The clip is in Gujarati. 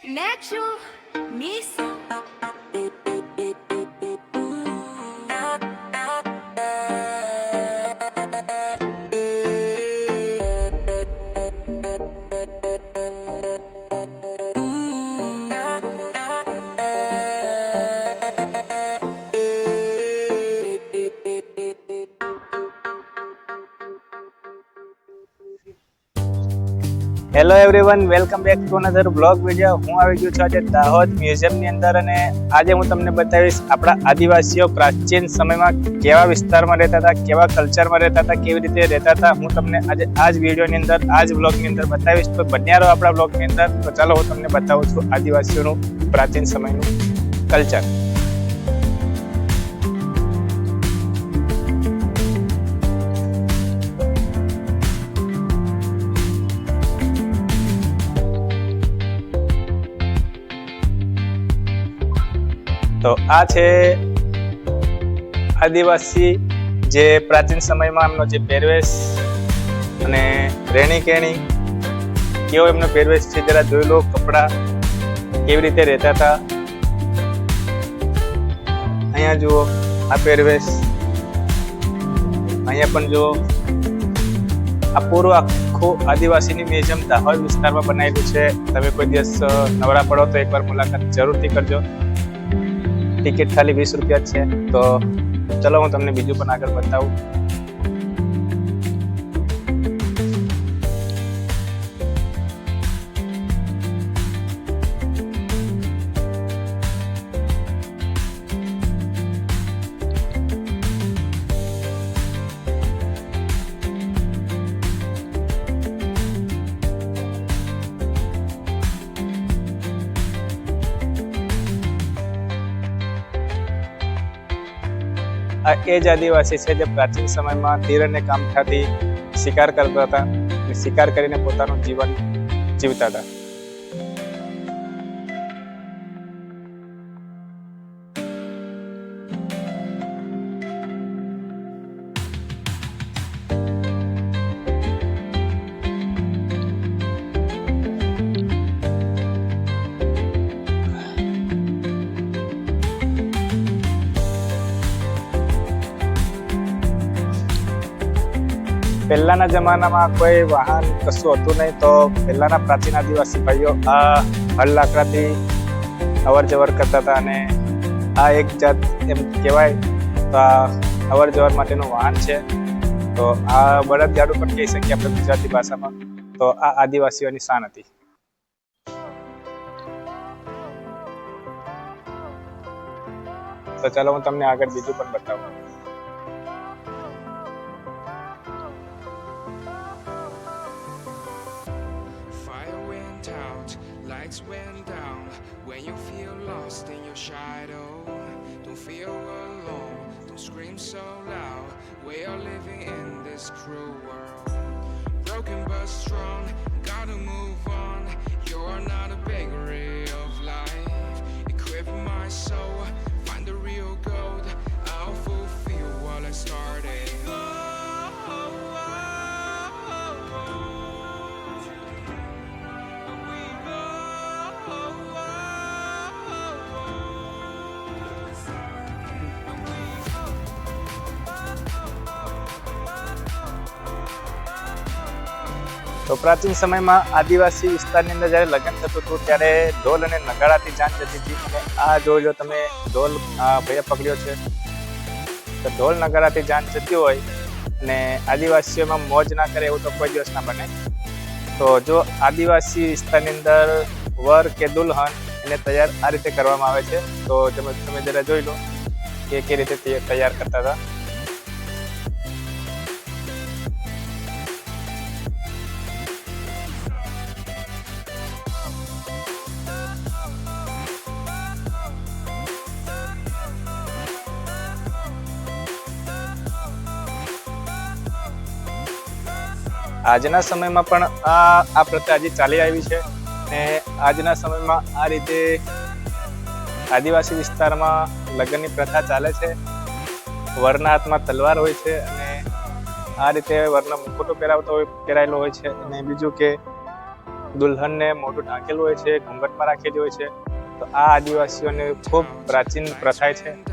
Natural Miss. Hello everyone, welcome back to another blog video. હું આવી ગયો છું આજે દાહોદ મ્યુઝિયમની અંદર અને આજે હું તમને બતાવીશ આપણા આદિવાસીઓ પ્રાચીન સમયમાં કેવા વિસ્તારમાં રહેતા હતા, કેવા કલ્ચરમાં રહેતા હતા, કેવી રીતે રહેતા હતા. હું તમને આજે આ જ વિડીયોની અંદર, આ જ બ્લોગની અંદર બતાવીશ. તો બન્યા રહો આપણા બ્લોગની અંદર. તો ચાલો હું તમને બતાવું છું આદિવાસીઓનું પ્રાચીન સમયનું કલ્ચર. તો આ છે આદિવાસી જે પ્રાચીન સમયમાં એમનો જે પહેરવેશ અને રહેણી કહેણી, કેવો એમનો પહેરવેશ છે જરા જોઈ લો. કપડા કેવી રીતે રહેતા હતા. અહીંયા જુઓ આ પહેરવેશ, અહીંયા પણ જુઓ. આ પૂરું આખું આદિવાસીની મ્યુઝિયમ દાહોદ વિસ્તારમાં બનાવેલું છે. તમે કોઈ દિવસ નવરા પડો તો એકવાર મુલાકાત જરૂરથી કરજો. ટિકિટ ખાલી 20 રૂપિયા છે. તો ચલો હું તમને બીજું પણ આગળ બતાવું. આ એ જ આદિવાસી છે જે પ્રાચીન સમયમાં તીર અને કામઠાથી શિકાર કરતા હતા અને શિકાર કરીને પોતાનું જીવન જીવતા હતા. પહેલાના જમાનામાં કોઈ વાહન કશું હતું નહીં, તો પહેલાના પ્રાચીન આદિવાસી ભાઈઓ આ હળ લાકડાથી અવર જવર કરતા હતા અને આ એક જાત એમ કહેવાય તો આ અવર જવર માટેનું વાહન છે. તો આ બળદગાડું પણ કહી શકીએ આપણે ગુજરાતી ભાષામાં. તો આ આદિવાસીઓની શાન હતી. તો ચાલો હું તમને આગળ બીજું પણ બતાવું. Lights went down when you feel lost in your shadow. Don't feel alone, don't scream so loud. We are living in this cruel world. Broken but strong, gotta move on. You're not a bakery of life. Equip my soul, find the real gold. I'll fulfill what I started. તો પ્રાચીન સમયમાં આદિવાસી વિસ્તારની અંદર જ્યારે લગ્ન થતું હતું ત્યારે ઢોલ અને નગાડાથી જાન જતી હતી. અને આ જો તમે ઢોલ ભાઈએ પકડ્યો છે, તો ઢોલ નગાડાથી જાન જતી હોય અને આદિવાસીઓમાં મોજ ના કરે એવું તો કોઈ દિવસ ના બને. તો જો આદિવાસી વિસ્તારની અંદર વર કે દુલ્હન એને તૈયાર આ રીતે કરવામાં આવે છે. તો તમે જરા જોઈ લો કે કઈ રીતે તૈયાર કરતા હતા. આજના સમયમાં પણ આ પ્રથા હજી ચાલી આવી છે. અને આજના સમયમાં આ રીતે આદિવાસી વિસ્તારમાં લગ્નની પ્રથા ચાલે છે. વરના હાથમાં તલવાર હોય છે અને આ રીતે વરનો મુકુટો પહેરાયેલો હોય છે. અને બીજું કે દુલ્હનને મોઢું ઢાંકેલું હોય છે, ઘૂંઘટમાં રાખેલી હોય છે. તો આ આદિવાસીઓની ખૂબ પ્રાચીન પ્રથા છે.